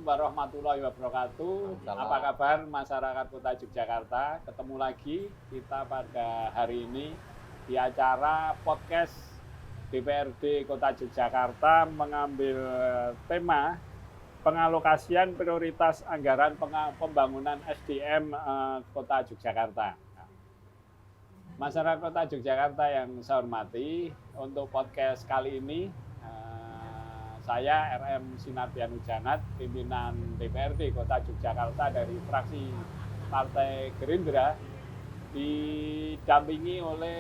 warahmatullahi wabarakatuh. Apa kabar masyarakat Kota Yogyakarta? Ketemu lagi kita pada hari ini di acara podcast DPRD Kota Yogyakarta mengambil tema pengalokasian prioritas anggaran pembangunan SDM Kota Yogyakarta. Masyarakat Kota Yogyakarta yang saya hormati, untuk podcast kali ini saya RM Sinardian Hujanat, pimpinan DPRD Kota Yogyakarta dari fraksi Partai Gerindra, didampingi oleh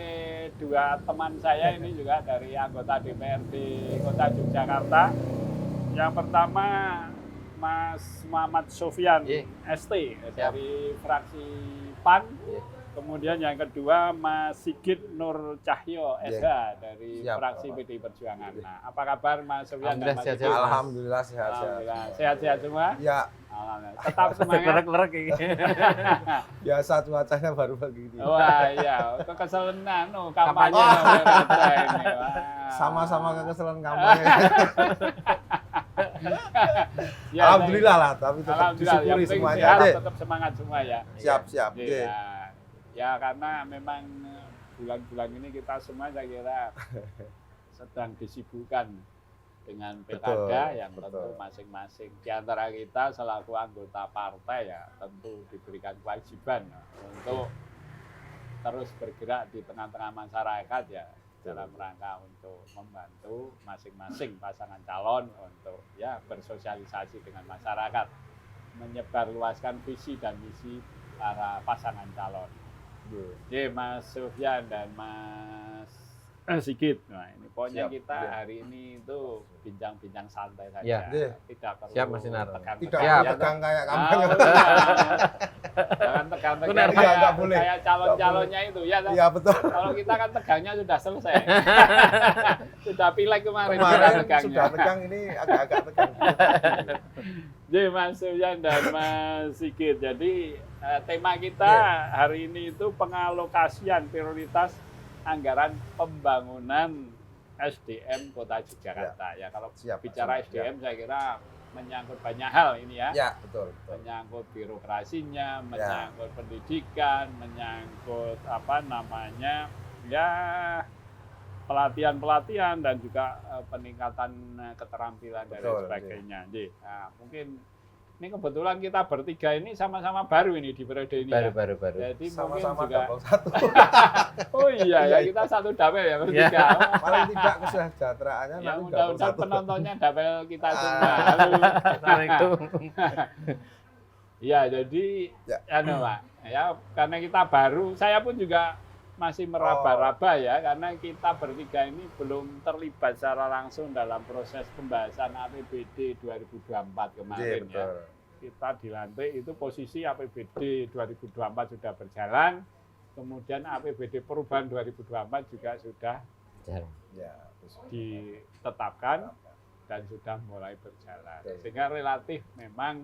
dua teman saya ini juga dari anggota DPRD Kota Yogyakarta. Yang pertama Mas Muhammad Sofyan ST dari fraksi PAN. Kemudian yang kedua Mas Sigit Nur Cahyo SH dari fraksi PDI Perjuangan. Nah, apa kabar Mas Sofyan dan Mas Sigit? Alhamdulillah sehat-sehat. Sehat-sehat semua? Ya. Tetap semangat. Lerek-lerek ini. Biasa cuacanya baru begini. Wah iya, kekeselan kampanye ini. Sama-sama kekeselan kampanye. Ya, alhamdulillah lah, tapi tetap disyukuri semuanya. Tetap semangat semua ya. Siap-siap. Ya karena memang bulan-bulan ini kita semua saya kira sedang disibukkan dengan pilkada yang tentu masing-masing di antara kita selaku anggota partai ya tentu diberikan kewajiban untuk terus bergerak di tengah-tengah masyarakat ya dalam rangka untuk membantu masing-masing pasangan calon untuk ya bersosialisasi dengan masyarakat, menyebarluaskan visi dan misi para pasangan calon. Jadi Mas Sofyan dan Mas Sigit, nah ini pokoknya kita hari ini itu bincang-bincang santai saja, tidak perlu tegang kayak kampanye. Jangan tegang kayak calon-calonnya itu ya. Iya betul. Kalau kita kan tegangnya sudah selesai, sudah pileg kemarin sudah tegang, ini agak-agak tegang. Jadi Mas Sofyan dan Mas Sigit, jadi tema kita hari ini itu pengalokasian prioritas anggaran pembangunan SDM Kota Yogyakarta. Ya kalau bicara SDM saya kira menyangkut banyak hal ini ya. Ya, betul. Menyangkut birokrasinya, menyangkut pendidikan, menyangkut pelatihan-pelatihan dan juga peningkatan keterampilan dan sebagainya. Jadi, mungkin ini kebetulan kita bertiga ini sama-sama baru ini di periode ini. Baru. Jadi sama-sama mungkin juga satu. Oh iya, kita satu dapel ya bertiga. Paling tidak kesejahteraannya ya, nanti mudah-mudahan penontonnya dapel kita semua. Assalamualaikum. Ya, jadi Pak. Ya, karena kita baru, saya pun juga masih meraba-raba ya, karena kita bertiga ini belum terlibat secara langsung dalam proses pembahasan APBD 2024 kemarin ya. Kita dilantik itu posisi APBD 2024 sudah berjalan, kemudian APBD perubahan 2024 juga sudah ditetapkan dan sudah mulai berjalan. Sehingga relatif memang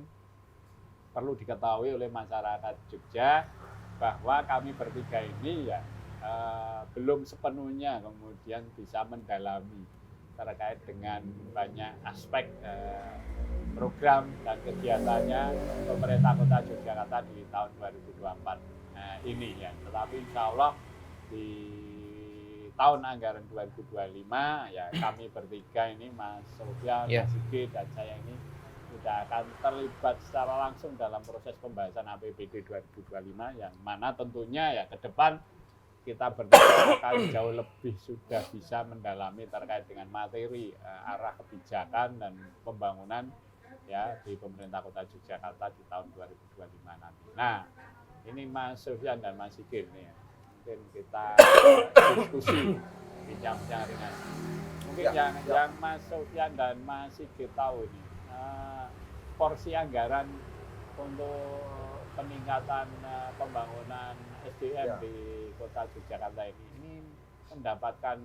perlu diketahui oleh masyarakat Jogja bahwa kami bertiga ini ya belum sepenuhnya kemudian bisa mendalami terkait dengan banyak aspek program dan kegiatannya pemerintah Kota Yogyakarta di tahun 2024 ini ya. Tetapi insya Allah di tahun anggaran 2025 ya kami bertiga ini Mas Sofyan, Mas Sigit dan saya ini sudah akan terlibat secara langsung dalam proses pembahasan APBD 2025 yang mana tentunya ya ke depan kita bertiga akan jauh lebih sudah bisa mendalami terkait dengan materi arah kebijakan dan pembangunan ya di pemerintah Kota Yogyakarta di tahun 2025 nanti. Nah, ini Mas Sofyan dan Mas Sigit nih, mungkin kita diskusi bincang-bincang ringan. Mungkin yang Mas Sofyan dan Mas Sigit tahu ini porsi anggaran untuk peningkatan pembangunan SDM di Kota Yogyakarta ini mendapatkan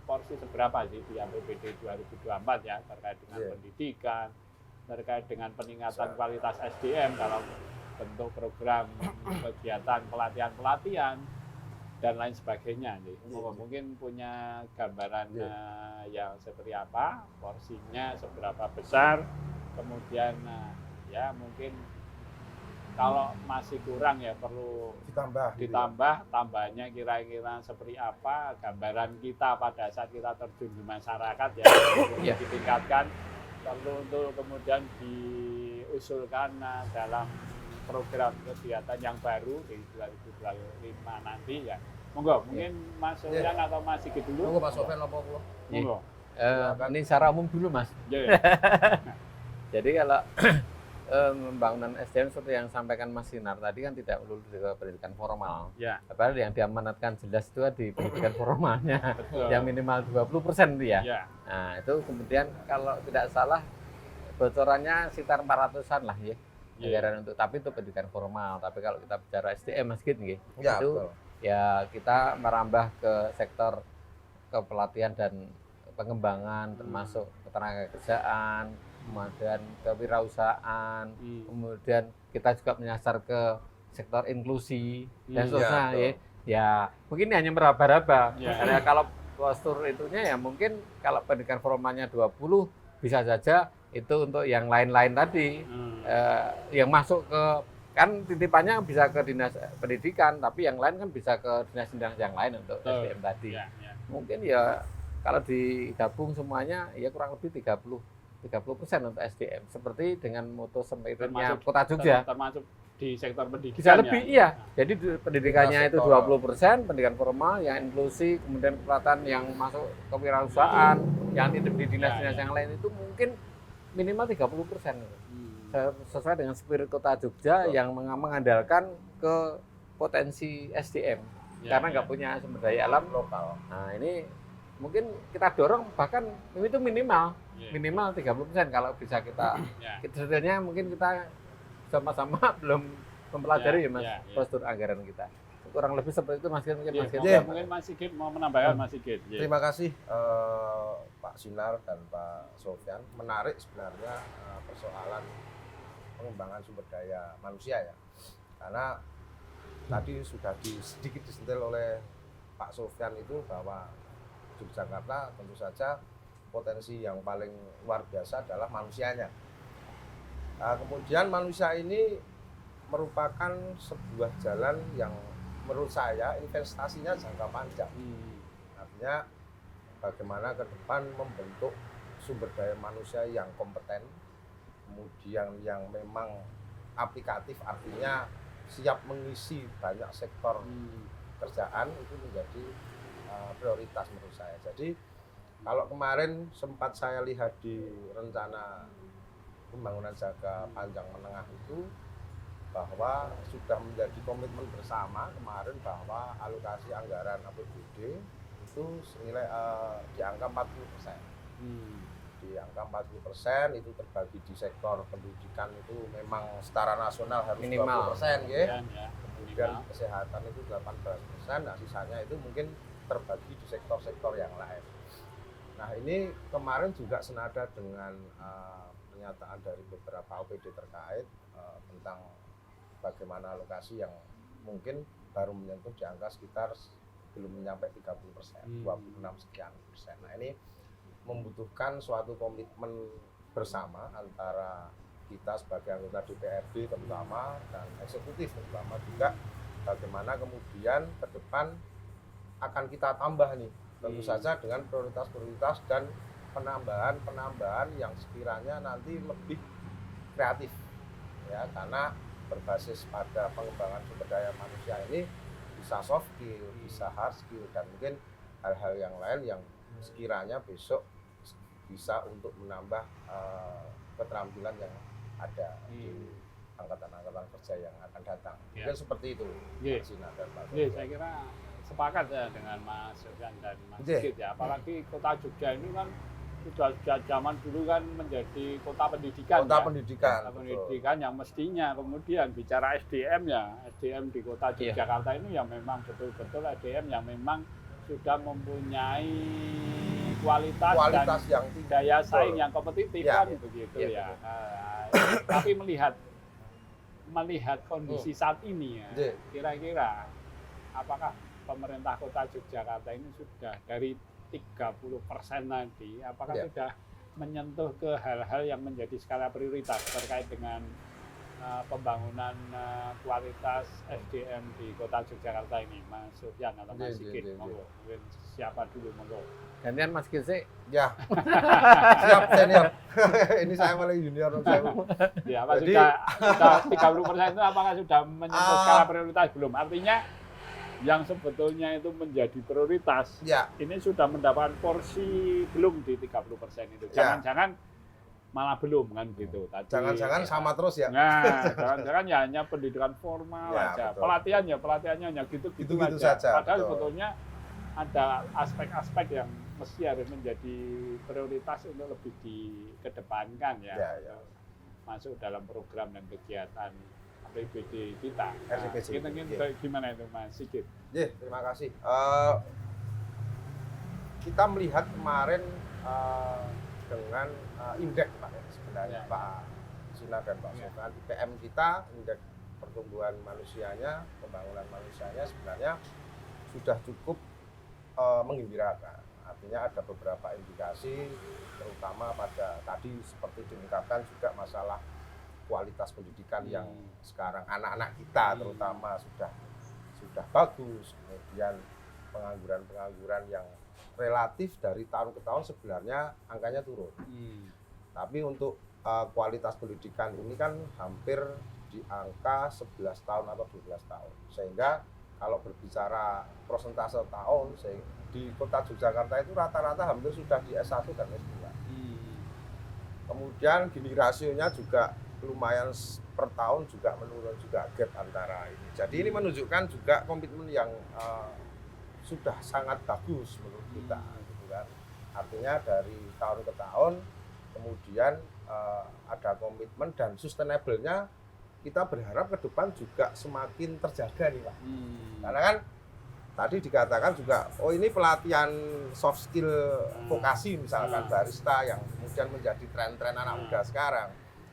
porsi seberapa sih di APBD 2024 ya terkait dengan pendidikan, terkait dengan peningkatan kualitas SDM dalam bentuk program kegiatan pelatihan-pelatihan dan lain sebagainya. Mungkin punya gambaran yang seperti apa, porsinya seberapa besar, kemudian ya mungkin kalau masih kurang ya perlu ditambah tambahnya kira-kira seperti apa gambaran kita pada saat kita terjun di masyarakat ya ditingkatkan, perlu untuk kemudian diusulkan dalam program kegiatan yang baru di 2025 nanti ya. Monggo, mungkin Mas Sofyan atau Mas Sigit dulu. Monggo Mas Sofyan apa monggo. Ini secara umum dulu Mas. Jadi kalau pembangunan SDM seperti yang sampaikan Mas Sinar tadi kan tidak melulu ke pendidikan formal. Ya. Padahal yang diamanatkan jelas itu di pendidikan formalnya yang minimal 20% itu ya. Ya. Nah itu kemudian kalau tidak salah bocorannya sekitar 400-an lah ya. Anggaran untuk, tapi itu pendidikan formal. Tapi kalau kita bicara SDM Mas Git itu betul. Ya kita merambah ke sektor kepelatihan dan pengembangan termasuk ketenagakerjaan, kemudian kewirausahaan, kemudian kita juga menyasar ke sektor inklusi dan seterusnya ya mungkin ini hanya meraba-raba karena kalau postur itunya ya mungkin kalau pendidikan formalnya 20 bisa saja itu untuk yang lain-lain tadi yang masuk ke kan titipannya bisa ke dinas pendidikan tapi yang lain kan bisa ke dinas-dinas yang lain untuk SDM tadi mungkin ya kalau digabung semuanya ya kurang lebih 30% untuk SDM seperti dengan moto spiritnya Kota Jogja termasuk di sektor pendidikan bisa lebih jadi pendidikannya itu 20% pendidikan formal yang inklusi kemudian pelatihan yang masuk kewirausahaan yang di dinas-dinas yang lain itu mungkin minimal 30% sesuai dengan spirit Kota Jogja yang mengandalkan ke potensi SDM karena nggak punya sumber daya alam lokal. Nah ini mungkin kita dorong bahkan itu minimal 30% kalau bisa kita detailnya mungkin kita sama-sama belum mempelajari Mas postur anggaran kita kurang lebih seperti itu Mas Git mungkin Mas Sigit mau menambahkan Mas Sigit. Terima kasih Pak Sinar dan Pak Sofyan, menarik sebenarnya persoalan pengembangan sumber daya manusia ya karena tadi sudah sedikit disentil oleh Pak Sofyan itu bahwa Yogyakarta tentu saja potensi yang paling luar biasa adalah manusianya. Nah, kemudian manusia ini merupakan sebuah jalan yang menurut saya investasinya jangka panjang. Artinya bagaimana ke depan membentuk sumber daya manusia yang kompeten, kemudian yang memang aplikatif artinya siap mengisi banyak sektor kerjaan itu menjadi prioritas menurut saya. Jadi kalau kemarin sempat saya lihat di rencana pembangunan jangka panjang menengah itu bahwa sudah menjadi komitmen bersama kemarin bahwa alokasi anggaran APBD itu senilai di angka 40%. Di angka 40% itu terbagi di sektor pendidikan itu memang secara nasional harus minimal 20% ya. Kemudian kesehatan itu 18%, nah sisanya itu mungkin terbagi di sektor-sektor yang lain. Nah ini kemarin juga senada dengan pernyataan dari beberapa OPD terkait tentang bagaimana alokasi yang mungkin baru menyentuh di angka sekitar belum mencapai 30%, 26 sekian persen. Nah ini membutuhkan suatu komitmen bersama antara kita sebagai anggota DPRD terutama dan eksekutif terutama juga bagaimana kemudian ke depan akan kita tambah nih tentu saja dengan prioritas-prioritas dan penambahan yang sekiranya nanti lebih kreatif ya karena berbasis pada pengembangan sumber daya manusia ini bisa soft skill, bisa hard skill dan mungkin hal-hal yang lain yang sekiranya besok bisa untuk menambah keterampilan yang ada di angkatan-angkatan kerja yang akan datang. Mungkin seperti itu. Saya kira sepakat ya dengan Mas Sofyan dan Mas Sigit ya. Apalagi Kota Jogja ini kan sudah zaman dulu kan menjadi kota pendidikan. Kota pendidikan yang mestinya kemudian bicara SDM ya, SDM di Kota Yogyakarta ini yang memang betul-betul SDM yang memang sudah mempunyai kualitas dan yang daya saing yang kompetitif kan begitu ya. Tapi melihat kondisi saat ini ya, kira-kira apakah pemerintah Kota Yogyakarta ini sudah dari 30% tadi, apakah sudah menyentuh ke hal-hal yang menjadi skala prioritas terkait dengan pembangunan kualitas SDM di Kota Yogyakarta ini, Mas Sofyan atau Mas Sigit, monggo. Mungkin siapa dulu, monggo. Gantian Mas Gise. Ya, siap senior. Ini saya malah junior saya. Ya, apa sudah 30% itu apakah sudah menyentuh skala prioritas belum? Artinya yang sebetulnya itu menjadi prioritas, ya, ini sudah mendapatkan porsi belum di 30% itu. Jangan-jangan malah belum kan gitu. Jangan-jangan sama terus ya. Nah, jangan-jangan ya hanya pendidikan formal aja. Betul. Pelatihannya hanya gitu-gitu saja. Padahal betul. sebetulnya ada aspek-aspek yang mesti harus menjadi prioritas untuk lebih dikedepankan ya. Masuk dalam program dan kegiatan APBD kita. Gimana itu Mas Sigit? Terima kasih. Kita melihat kemarin dengan indeks Pak sebenarnya Pak Sinar dan Pak Sofyan, IPM kita, indeks pertumbuhan manusianya, pembangunan manusianya sebenarnya sudah cukup menggembirakan. Artinya ada beberapa indikasi, terutama pada tadi seperti diungkapkan juga masalah kualitas pendidikan yang sekarang anak-anak kita terutama sudah bagus, kemudian pengangguran yang relatif dari tahun ke tahun sebenarnya angkanya turun. Tapi untuk kualitas pendidikan ini kan hampir di angka 11 tahun atau 12 tahun. Sehingga kalau berbicara persentase tahun di Kota Yogyakarta itu rata-rata hampir sudah di S1 dan S2. Kemudian gini rasionya juga lumayan per tahun juga menurun juga gap antara ini. Jadi ini menunjukkan juga komitmen yang sudah sangat bagus menurut kita, gitu kan. Artinya dari tahun ke tahun, kemudian ada komitmen dan sustainable-nya kita berharap ke depan juga semakin terjaga nih Pak. Karena kan tadi dikatakan juga, oh ini pelatihan soft skill vokasi misalkan barista yang kemudian menjadi tren-tren anak muda sekarang.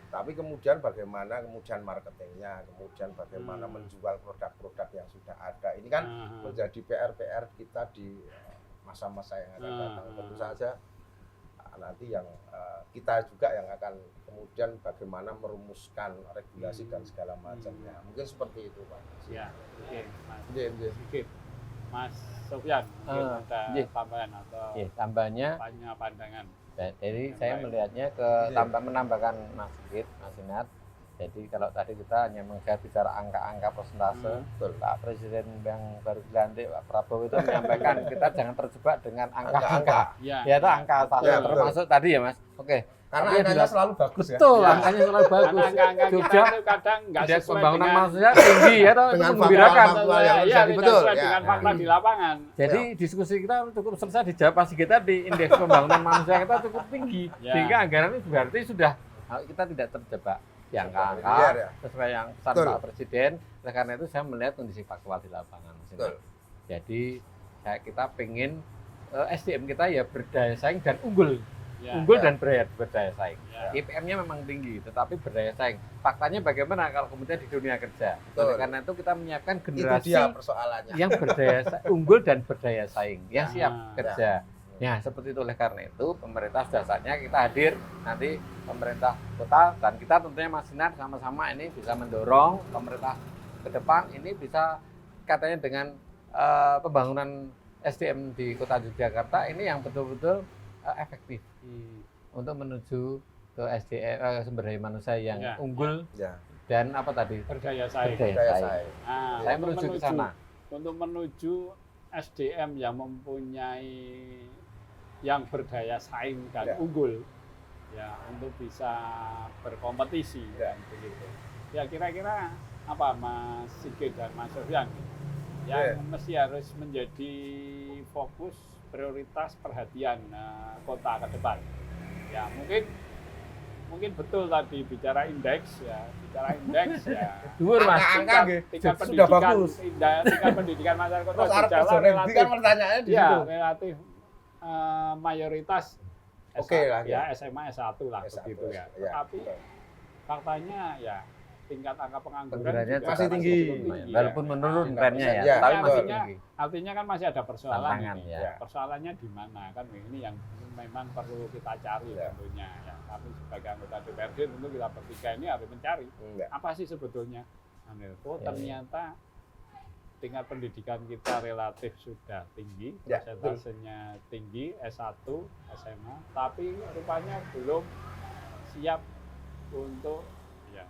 Tapi kemudian bagaimana kemudian marketingnya, kemudian bagaimana menjual produk-produk yang sudah ada. Ini kan menjadi PR-PR kita di masa-masa yang akan datang. Tentu saja nanti yang kita juga yang akan kemudian bagaimana merumuskan regulasi dan segala macamnya. Mungkin seperti itu Pak. Ya, oke Mas. Mas Sofyan, mungkin ada tambahan atau tambahannya pandangan. Jadi saya melihatnya menambahkan Mas Sigit, Mas Sinar. Jadi kalau tadi kita hanya bicara angka-angka persentase, Pak Presiden yang baru dilantik Pak Prabowo itu menyampaikan kita jangan terjebak dengan angka-angka. Ya itu angka satu termasuk tadi ya Mas. Oke. Karena angkanya selalu bagus ya. Betul, angkanya selalu bagus. Angka-angka kita itu kadang nggak sesuai pembangunan manusia tinggi ya, dengan menggembirakan. Betul. Dengan fakta di lapangan. Jadi diskusi kita cukup selesai dijawab pasti kita di indeks pembangunan manusia kita cukup tinggi. Sehingga anggaran ini berarti sudah kita tidak terjebak di angka-angka sesuai yang pesan Pak Presiden. Oleh karena itu saya melihat kondisi faktual di lapangan. Jadi kita pengen SDM kita ya berdaya saing dan unggul. Dan berdaya saing. IPM-nya memang tinggi, tetapi berdaya saing. Faktanya bagaimana kalau kemudian di dunia kerja? Oleh karena itu kita menyiapkan generasi yang unggul dan berdaya saing, yang siap kerja. Ya, seperti itu. Oleh karena itu pemerintah sudah saatnya kita hadir, nanti pemerintah kota dan kita tentunya Mas Sinar sama-sama ini bisa mendorong pemerintah ke depan ini bisa katanya dengan pembangunan SDM di Kota Yogyakarta ini yang betul-betul efektif untuk menuju ke SDM sumber daya manusia yang unggul dan apa tadi berdaya saing. Saya menuju ke sana untuk menuju SDM yang mempunyai yang berdaya saing dan unggul ya untuk bisa berkompetisi dan begitu. Ya kira-kira apa Mas Sigit dan Mas Sofyan yang mesti harus menjadi fokus prioritas perhatian kota ke depan. Ya mungkin betul tadi bicara indeks ya. Dhuwur Mas. Tingkat pendidikan masyarakat Kota Jawa relatif kan pertanyaannya di situ. Relatif mayoritas lah ya SMA S1 lah begitu ya. Tapi faktanya ya tingkat angka pengangguran Penganggurannya juga masih tinggi. cukup tinggi, Walaupun ya. menurun Nah, trennya ya, ya, tapi masih artinya, tinggi. artinya kan masih ada persoalan Tantangan, ini. ya. Persoalannya di mana kan ini yang memang perlu kita cari Ya. tentunya. Ya. Tapi sebagai anggota DPRD tentu kita bertiga ini harus mencari apa sih sebetulnya. Oh Ya, ternyata tingkat pendidikan kita relatif sudah tinggi, Ya, persentasenya tinggi, S1, SMA, tapi rupanya belum siap untuk ya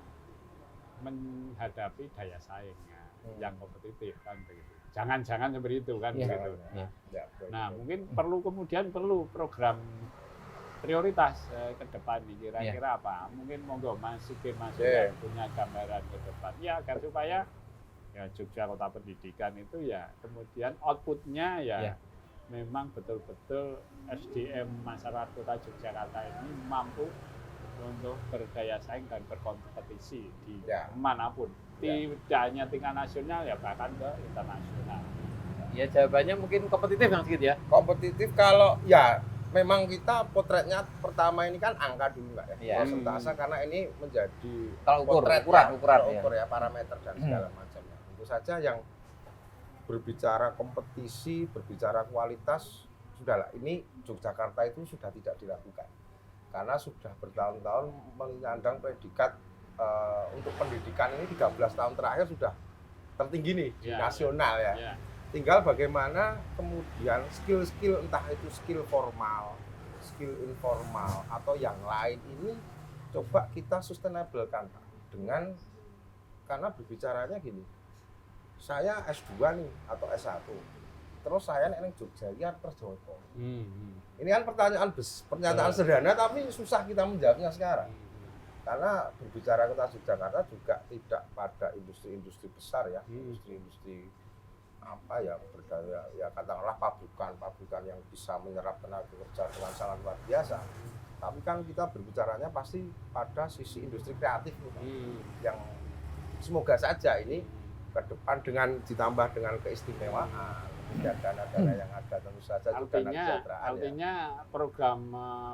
menghadapi daya saingnya yang kompetitif kan begitu. Jangan-jangan seperti itu kan Ya. begitu. Ya. Ya, betul, Nah, betul. mungkin perlu program prioritas ke depan nih kira-kira apa? Mungkin monggo Mas Sigit masuk yang punya gambaran ke depan. Ya agar supaya ya Jogja Kota Pendidikan itu ya kemudian outputnya ya memang betul-betul SDM masyarakat Kota Yogyakarta ini mampu untuk berdaya saing dan berkompetisi di manapun. Tidak hanya tingkat nasional ya bahkan ke internasional. Ya jawabannya mungkin kompetitif yang sedikit ya. Kompetitif kalau ya memang kita potretnya pertama ini kan angka dulu Pak Ya. persentase karena ini menjadi Kalau potret ukuran ya parameter dan segala macamnya. Tentu saja yang berbicara kompetisi, berbicara kualitas, sudahlah ini Yogyakarta itu sudah tidak dilakukan. Karena sudah bertahun-tahun menyandang predikat untuk pendidikan ini 13 tahun terakhir sudah tertinggi nih di nasional ya. Tinggal bagaimana kemudian skill-skill entah itu skill formal, skill informal atau yang lain ini coba kita sustainable kan Pak. Dengan karena berbicaranya gini. Saya S2 nih atau S1. Terus saya nek ning Jogja iki arep kerja apa? Ini kan pernyataan sederhana tapi susah kita menjawabnya sekarang. Karena berbicara Kota Yogyakarta juga tidak pada industri-industri besar ya, industri-industri apa ya berdaya ya katakanlah pabrikan yang bisa menyerap tenaga kerja dengan sangat luar biasa. Tapi kan kita berbicaranya pasti pada sisi industri kreatif yang semoga saja ini ke depan dengan ditambah dengan keistimewaan dan dana-dana yang ada tentu saja itu dana kesejahteraan. Artinya program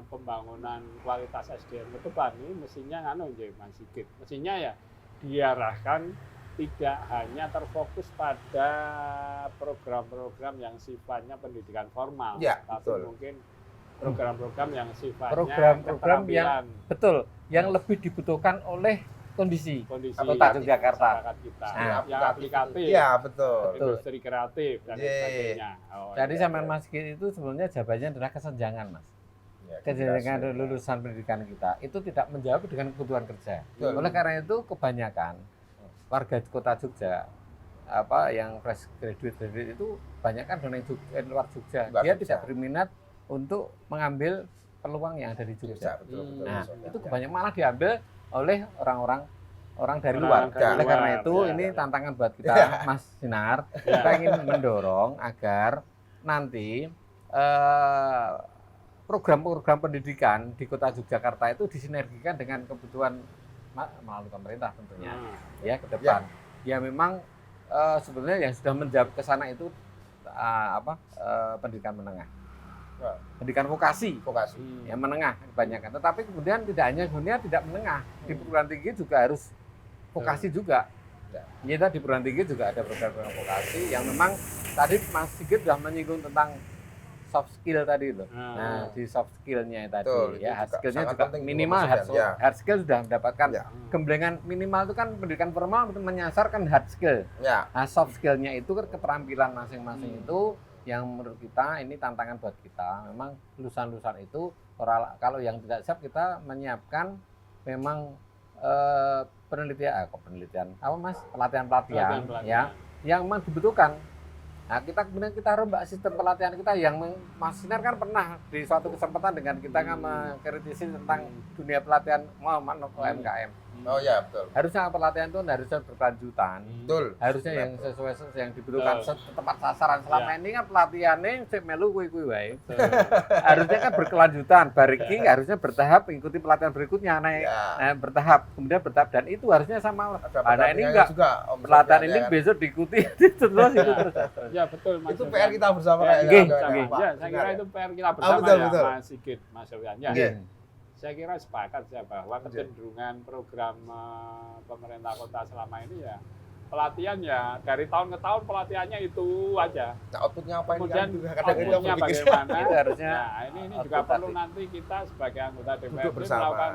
pembangunan kualitas SDM ke depan ini mestinya Mas Sigit. Mestinya ya diarahkan tidak hanya terfokus pada program-program yang sifatnya pendidikan formal, ya, tapi betul. mungkin program-program yang sifatnya program-program yang lebih dibutuhkan oleh kondisi Kota Yogyakarta kita, yang aplikatif, ya betul, industri kreatif dan sebagainya. Jadi sama Mas Sigit itu sebenarnya jawabannya adalah kesenjangan Mas. Kesenjangan lulusan pendidikan kita itu tidak menjawab dengan kebutuhan kerja. Oleh karena itu kebanyakan warga Kota Jogja yang fresh graduate itu banyak kan dari luar Jogja. Dia tidak berminat untuk mengambil peluang yang ada di Jogja. Betul, itu kebanyakan malah diambil oleh orang dari luar. Oleh karena itu ini tantangan buat kita Mas Sinar. Kita ingin mendorong agar nanti program-program pendidikan di Kota Yogyakarta itu disinergikan dengan kebutuhan melalui pemerintah tentunya ya ke depan. Ya memang sebenarnya yang sudah menjawab ke sana itu pendidikan menengah. Pendidikan vokasi yang menengah kebanyakan. Tetapi kemudian tidak hanya dunia tidak menengah, di perguruan tinggi juga harus vokasi juga. Kita di perguruan tinggi juga ada program-program vokasi yang memang tadi Mas Sigit sudah menyinggung tentang soft skill tadi itu. Nah, di soft skill-nya tadi ya, hard skill-nya juga minimal hard skill sudah mendapatkan gemblengan minimal itu kan pendidikan formal itu menyasarkan hard skill. Nah, soft skill-nya itu kan keterampilan masing-masing itu yang menurut kita ini tantangan buat kita. Memang lulusan-lulusan itu kalau yang tidak siap kita menyiapkan memang pelatihan ya yang memang dibutuhkan. Nah, kemudian kita rombak sistem pelatihan kita yang Mas Sinar kan pernah di suatu kesempatan dengan kita mengkritisi tentang dunia pelatihan UMKM. Oh ya betul. Harusnya pelatihan itu harusnya berkelanjutan. Betul. Harusnya yang sesuai yang dibutuhkan tepat sasaran. Selama ini kan pelatihannya sik melu kuwi wae. Harusnya kan berkelanjutan. Bariki harusnya bertahap mengikuti pelatihan berikutnya naik bertahap, kemudian bertahap dan itu harusnya sama. Nah, ini enggak juga pelatihan ini besok diikuti terus itu terus. Ya betul Mas. Itu PR kita bersama kayaknya. Ya, saya kira itu PR kita bersama ya Mas Sigit, Mas Sofian. Ya. saya kira sepakat ya bahwa kecenderungan program pemerintah kota selama ini ya pelatihan ya dari tahun ke tahun pelatihannya itu aja. Nah, outputnya apa kemudian ini? Outputnya bagaimana? Itu harusnya. Nah, ini juga perlu nanti kita sebagai anggota DPRD melakukan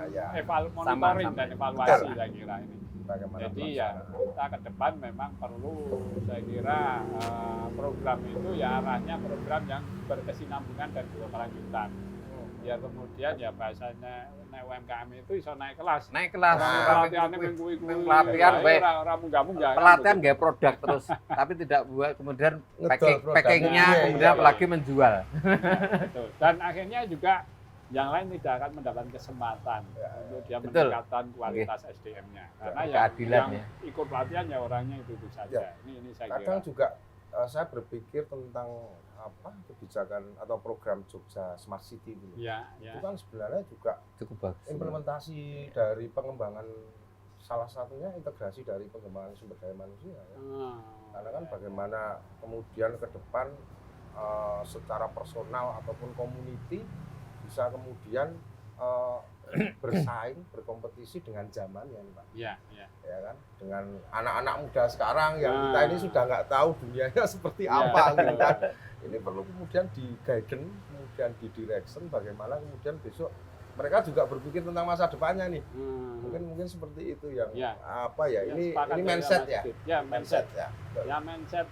monitoring dan evaluasi saya kira ini. Jadi ya kita ke depan memang perlu saya kira program itu ya arahnya program yang berkesinambungan dan berkelanjutan. Biar kemudian ya bahasanya UMKM itu bisa naik kelas. Pelatihannya mengkuih-kuih. Pelatihan baik. Pelatihan gitu. nggak produk terus, tapi tidak buat kemudian packingnya kemudian apalagi menjual. Betul. Dan akhirnya juga yang lain tidak akan mendapat kesempatan untuk dia meningkatkan kualitas SDM-nya. Karena yang ikut pelatihan ya orangnya itu saja. Ini saya kira. Kadang juga saya berpikir tentang kebijakan atau program Jogja Smart City dulu. Itu kan sebenarnya juga cukup bagus. Implementasi dari pengembangan salah satunya integrasi dari pengembangan sumber daya manusia. Karena kan bagaimana kemudian ke depan secara personal ataupun community bisa kemudian bersaing, berkompetisi dengan zamannya, Pak. Ya kan, dengan anak-anak muda sekarang yang kita ini sudah nggak tahu dunianya seperti apa, gitu kan. Ini perlu kemudian di guidance, kemudian di direction bagaimana kemudian besok mereka juga berpikir tentang masa depannya nih. Mungkin seperti itu yang ini mindset ya. Mindset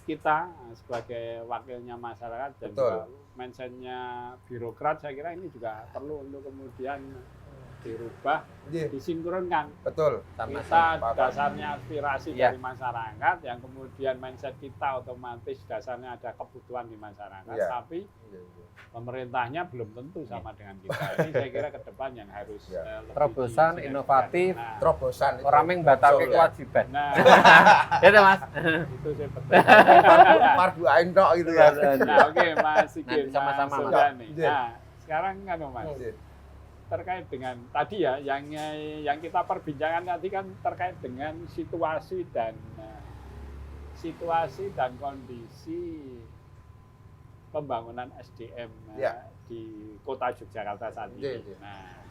kita sebagai wakilnya masyarakat dan juga mindsetnya birokrat, saya kira ini juga perlu untuk kemudian dirubah, disinkronkan. Betul. Kita dasarnya aspirasi dari masyarakat, yang kemudian mindset kita otomatis dasarnya ada kebutuhan di masyarakat, tapi pemerintahnya belum tentu sama dengan kita. Ini saya kira ke depan yang harus terobosan, inovatif, terobosan. Orang yang batal kewajiban. Nah, itu Mas. Itu saya penting. Pardu ain tok gitu ya. Nah, oke Mas Sigit, sama-sama. Nah, sekarang kan Mas. Terkait dengan tadi ya yang kita perbincangkan tadi kan terkait dengan situasi dan kondisi pembangunan SDM di Kota Yogyakarta saat ini. Nah,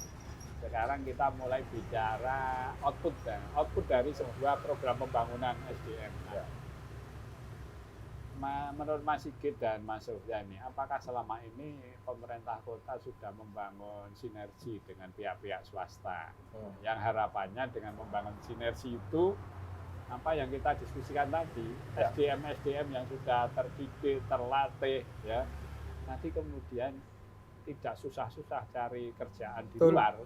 sekarang kita mulai bicara output dari sebuah program pembangunan SDM. Menurut Mas Sigit dan Mas Sofyan, apakah selama ini pemerintah kota sudah membangun sinergi dengan pihak-pihak swasta? Yang harapannya dengan membangun sinergi itu apa yang kita diskusikan tadi, SDM yang sudah terdidik, terlatih, ya, nanti kemudian tidak susah-susah cari kerjaan di luar.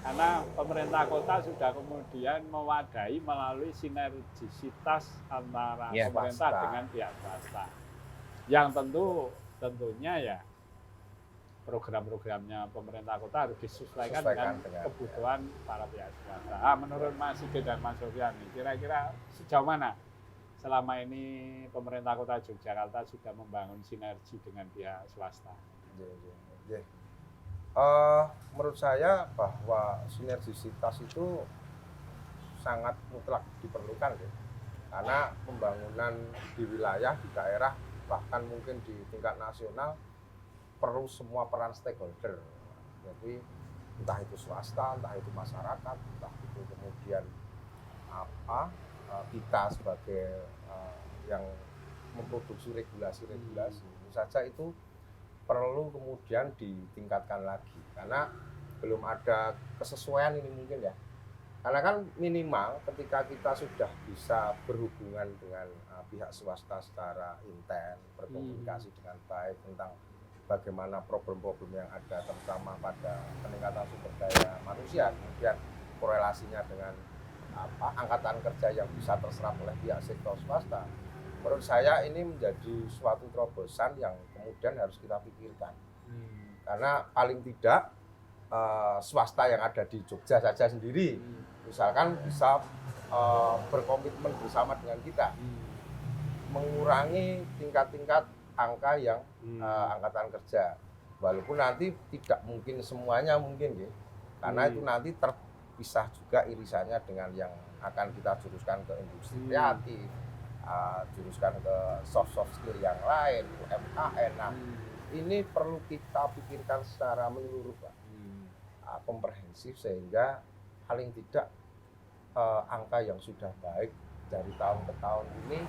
Karena pemerintah kota sudah kemudian mewadahi melalui sinergisitas antara pemerintah dengan pihak swasta. Yang tentunya ya program-programnya pemerintah kota harus disesuaikan dengan kebutuhan para pihak swasta. Menurut Mas Sigit dan Mas Sofyan, kira-kira sejauh mana selama ini pemerintah kota Yogyakarta sudah membangun sinergi dengan pihak swasta? Menurut saya bahwa sinergisitas itu sangat mutlak diperlukan, karena pembangunan di wilayah, di daerah, bahkan mungkin di tingkat nasional perlu semua peran stakeholder. Jadi entah itu swasta, entah itu masyarakat, entah itu kemudian kita sebagai yang memproduksi regulasi-regulasi, saja itu perlu kemudian ditingkatkan lagi, karena belum ada kesesuaian ini mungkin ya. Karena kan minimal ketika kita sudah bisa berhubungan dengan pihak swasta secara intens, berkomunikasi dengan baik tentang bagaimana problem-problem yang ada, terutama pada peningkatan sumber daya manusia, kemudian korelasinya dengan angkatan kerja yang bisa terserap oleh pihak sektor swasta. Menurut saya ini menjadi suatu terobosan yang kemudian harus kita pikirkan. Karena paling tidak swasta yang ada di Jogja saja sendiri, misalkan bisa berkomitmen bersama dengan kita, mengurangi tingkat-tingkat angka yang angkatan kerja. Walaupun nanti tidak mungkin semuanya mungkin, karena itu nanti terpisah juga irisannya dengan yang akan kita juruskan ke industri kreatif, juruskan ke soft skill yang lain, UMKM. Nah, ini perlu kita pikirkan secara menyeluruh, Pak. Komprehensif, sehingga paling tidak angka yang sudah baik dari tahun ke tahun ini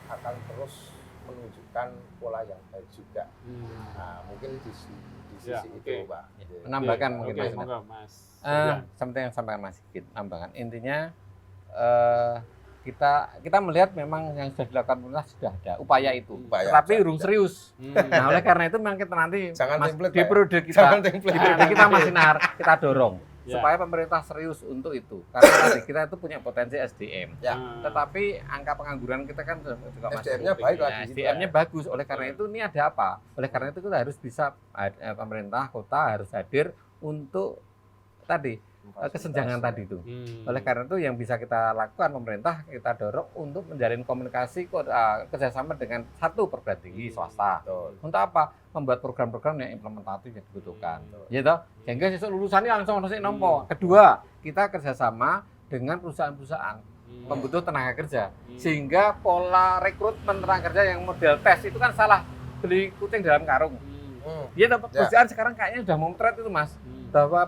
akan terus menunjukkan pola yang baik juga. Nah, mungkin di sisi itu, Pak. Menambahkan mungkin Mas. Seperti yang sampaikan Mas Sigit, menambahkan intinya kita melihat memang yang sudah dilakukan pemerintah sudah ada upaya itu, tapi urung serius. Nah, oleh karena itu memang kita nanti di periode kita masih kita dorong supaya pemerintah serius untuk itu, karena tadi kita itu punya potensi SDM, tetapi angka pengangguran kita kan juga masih SDM-nya baik lagi, SDM-nya bagus. Oleh karena itu ini ada apa? Oleh karena itu kita harus bisa pemerintah kota harus hadir untuk tadi kesenjangan tadi itu. Oleh karena itu yang bisa kita lakukan pemerintah, kita dorong untuk menjalin komunikasi kerjasama dengan satu perguruan tinggi swasta. Untuk apa? Membuat program-program yang implementatif yang dibutuhkan. Gitu. Sehingga siswa lulusannya langsung harus nompo. Kedua, kita kerjasama dengan perusahaan-perusahaan pembutuh tenaga kerja. Sehingga pola rekrutmen tenaga kerja yang model tes itu kan salah, beli kucing dalam karung. Iya, perusahaan sekarang kayaknya sudah memotret itu, Mas. Bahwa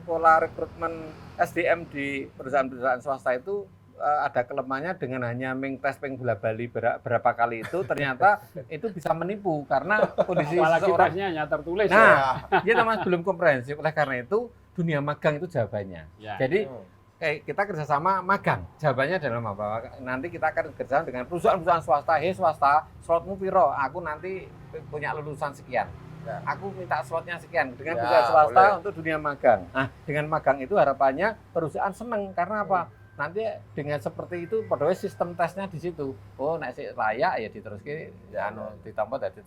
pola rekrutmen SDM di perusahaan-perusahaan swasta itu ada kelemahannya dengan hanya tes bola bali berapa kali itu ternyata itu bisa menipu karena kondisi seseorang hanya tertulis. Nah, dia Mas belum komprehensif. Oleh karena itu dunia magang itu jawabannya. Jadi kayak kita kerjasama magang, jawabannya adalah apa? Nanti kita akan kerjasama dengan perusahaan-perusahaan swasta. Swasta, slotmu piro? Aku nanti punya lulusan sekian. Aku minta slotnya sekian dengan perusahaan swasta untuk dunia magang. Nah, dengan magang itu harapannya perusahaan seneng karena apa? Nanti dengan seperti itu, padahal sistem tesnya di situ. Oh, nek sik layak ya diteruske ditambah dari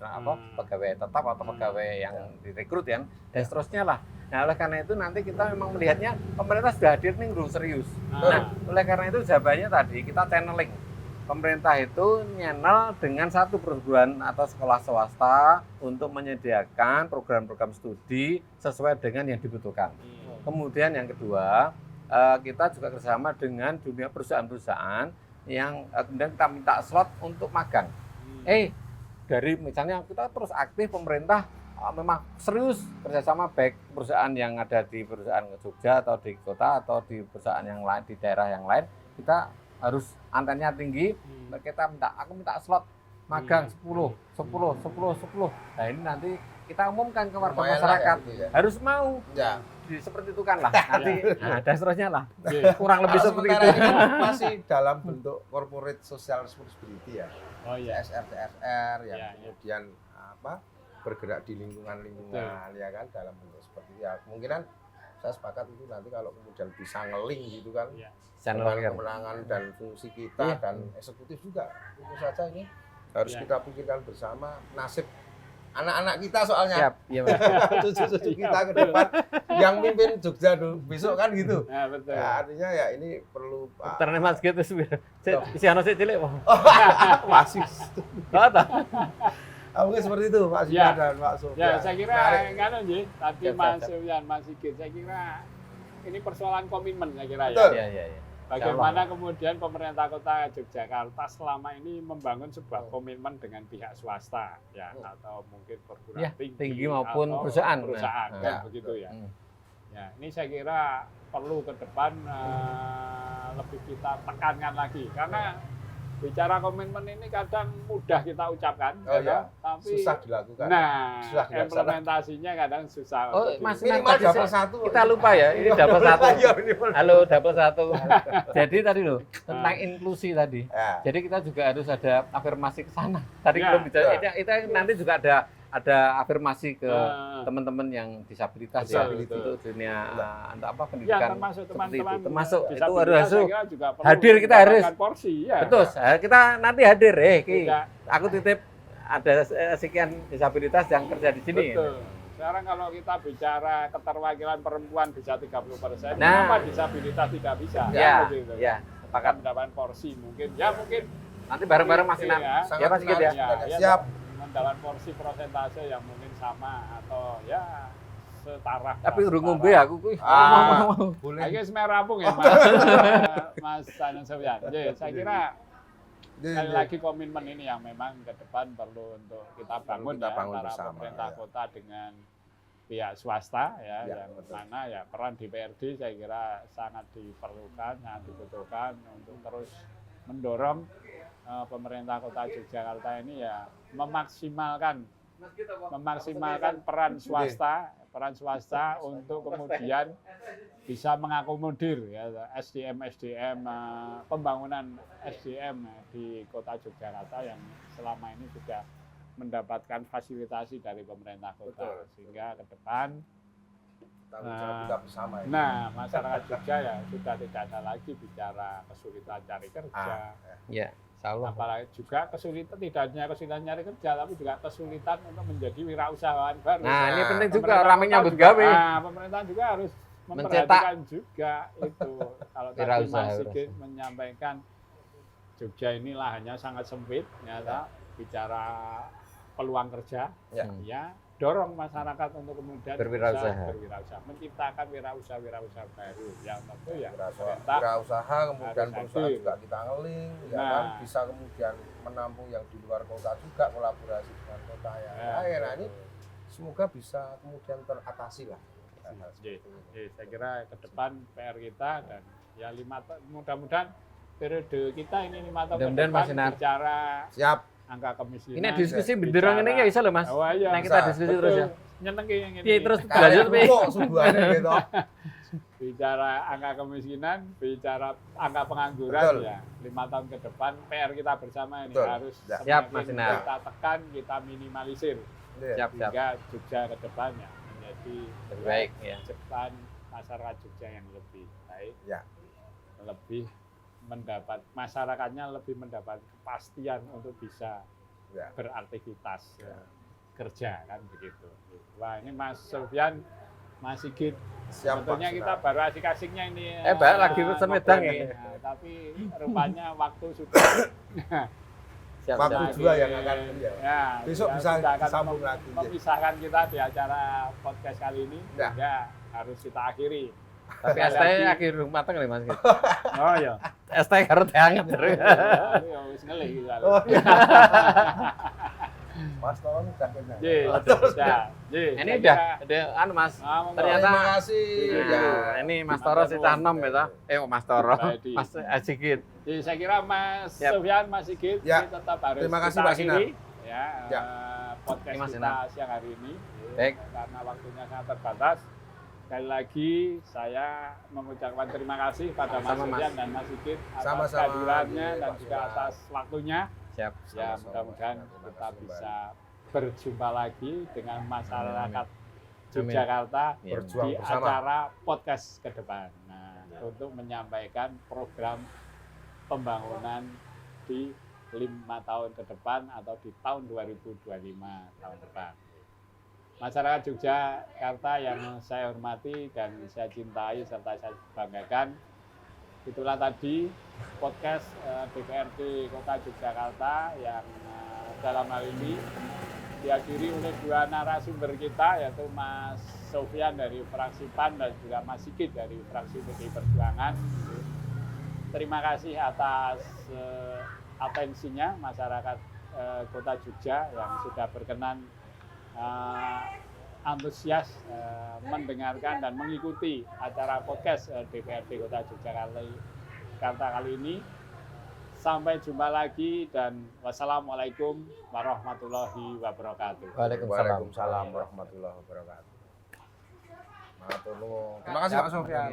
pegawai tetap atau pegawai yang direkrut ya, dan seterusnya lah. Nah, oleh karena itu nanti kita memang melihatnya pemerintah sudah hadir nih belum serius. Nah, oleh karena itu jawabannya tadi kita channeling. Pemerintah itu channel dengan satu perguruan atau sekolah swasta untuk menyediakan program-program studi sesuai dengan yang dibutuhkan. Kemudian yang kedua, kita juga kerjasama dengan dunia perusahaan-perusahaan yang kemudian kita minta slot untuk magang. Dari misalnya kita terus aktif pemerintah memang serius kerjasama baik perusahaan yang ada di perusahaan Jogja atau di kota atau di perusahaan yang lain di daerah yang lain, kita harus antennya tinggi. Aku minta slot magang 10. Nah, ini nanti kita umumkan ke warga masyarakat harus mau. Seperti itu kan lah nanti dan seterusnya lah. Kurang lebih seperti itu. Ini kan masih dalam bentuk corporate social responsibility ya. CSR yang kemudian bergerak di lingkungan ya kan, dalam bentuk seperti itu. Ya kemungkinan saya sepakat itu nanti kalau kemudian bisa ngeling gitu kan, kemenangan dan fungsi kita dan eksekutif juga, itu saja ini harus kita pikirkan bersama nasib anak-anak kita soalnya. Cucu-cucu kita ke depan yang mimpin Jogja dulu besok kan gitu. Betul. Ya, artinya ya ini perlu Terus Mas gitu si anak saya cilik masih. Mungkin seperti itu Pak Sigit dan Pak Sofyan. Ya, saya kira kan tadi Mas Sofyan, Mas Sigit, saya kira ini persoalan komitmen saya kira ya. Bagaimana kemudian pemerintah Kota Yogyakarta selama ini membangun sebuah komitmen dengan pihak swasta ya, atau mungkin perguruan tinggi maupun perusahaan kan begitu ya. Ya, ini saya kira perlu ke depan lebih kita tekankan lagi, karena bicara komitmen ini kadang mudah kita ucapkan, tapi susah dilakukan. Nah, implementasinya kadang susah. Mas, minimal dapat satu. Kita lupa ya, ini dapat satu. Halo, dapat satu. Jadi tadi loh tentang inklusi tadi. Jadi kita juga harus ada afirmasi ke sana. Tadi belum bicara. Itu nanti juga ada afirmasi ke teman-teman yang disabilitas ya, itu dunia pendidikan termasuk seperti teman-teman itu. Termasuk itu harus hadir, kita harus porsi betul. Kita nanti hadir aku titip ada sekian disabilitas yang kerja di sini. Betul. Sekarang kalau kita bicara keterwakilan perempuan bisa 30%, kenapa disabilitas tidak bisa? Ya, sepakat mendapatkan porsi mungkin nanti bareng-bareng masih ya Mas Sigit ya. Siap. Dalam porsi persentase yang mungkin sama atau ya setara. Tapi urung ngombe aku kuwi. Boleh. Iki wis rampung ya Mas Sofyan. Saya kira sekali lagi komitmen ini yang memang ke depan perlu untuk kita bangun, antara bersama, pemerintah kota dengan pihak swasta yang betul. mana ya peran DPRD saya kira sangat diperlukan, sangat dibutuhkan untuk terus mendorong pemerintah kota Yogyakarta ini ya memaksimalkan peran swasta untuk kemudian bisa mengakomodir ya SDM pembangunan SDM di kota Yogyakarta yang selama ini sudah mendapatkan fasilitasi dari pemerintah kota. Betul. Sehingga ke depan tanggung jawab kita bersama ya. nah masyarakat Jogja ya sudah tidak ada lagi bicara kesulitan cari kerja. Ya, insyaallah. Apalagi juga kesulitan, tidak hanya kesulitan nyari kerja, tapi juga kesulitan untuk menjadi wirausahawan baru. Nah, ini penting juga Pemerintah orang kota menyambut juga, gawe. Pemerintah juga harus Mencetak memperhatikan juga itu. Kalau tadi wirausaha, Mas Sigit menyampaikan Jogja ini lahannya sangat sempit, ternyata bicara peluang kerja, ya dorong masyarakat untuk kemudian berwirausaha, menciptakan wirausaha baru yang tentu ya wirausaha, kemudian perusahaan juga kita ngeling, ya kan bisa kemudian menampung yang di luar kota juga, kolaborasi dengan kota yang lain. Nah ini semoga bisa kemudian teratasi lah. Saya kira ke depan PR kita dan ya mudah-mudahan periode kita ini 5 tahun ke depan bicara angka kemiskinan. Ini diskusi beneran ini ya bisa loh Mas. Nah kita diskusi terus ya. Nyeneng yang ini. Iya terus lanjut gitu. Bicara angka kemiskinan, bicara angka pengangguran ya 5 tahun ke depan PR kita bersama ini harus semakin kita tekan, kita minimalisir. Sehingga Jogja ke depannya menjadi lebih baik ya. Depan masyarakat Jogja yang lebih baik. Lebih masyarakatnya lebih mendapat kepastian untuk bisa beraktivitas kerja kan begitu. Wah ini Mas Sofyan, Mas Sigit, sebetulnya kita baru asik-asiknya ini. Lagi pesan medang ya. Tapi rupanya waktu sudah. Waktu juga yang akan besok bisa sambung lagi. Memisahkan kita di acara podcast kali ini, ya harus kita akhiri. Tapi ST akhir mateng nih Mas. Oh iya. ST harus hangat terus. Ya wis ngelih iki. Mas tolong udah kena. Ini udah anu Mas. Ternyata terima kasih. Ini Mas Toro Cicah Nom ya. Mas Toro, Mas Sigit. Jadi saya kira Mas Sofyan, Mas Sigit tetap harus terima kasih Pak Sinar. Ya, podcast kita siang hari ini. Baik. Karena waktunya sangat terbatas. Sekali lagi saya mengucapkan terima kasih pada Mas Sofyan dan Mas Sigit atas kehadirannya dan juga atas waktunya. Siap. Ya mudah-mudahan kita bisa berjumpa lagi dengan masyarakat Yogyakarta di acara podcast ke depan. Nah, untuk menyampaikan program pembangunan di 5 tahun ke depan atau di tahun 2025 tahun depan. Masyarakat Yogyakarta yang saya hormati dan saya cintai serta saya banggakan, itulah tadi podcast DPRD Kota Yogyakarta yang dalam hal ini dihadiri oleh 2 narasumber kita, yaitu Mas Sofyan dari fraksi PAN dan juga Mas Sigit dari fraksi PDI Perjuangan. Terima kasih atas atensinya masyarakat Kota Jogja yang sudah berkenan antusias mendengarkan dan mengikuti acara podcast DPRD Kota Yogyakarta kali ini. Sampai jumpa lagi dan wassalamualaikum warahmatullahi wabarakatuh. Waalaikumsalam warahmatullahi wabarakatuh. Terima kasih Pak Sofyan.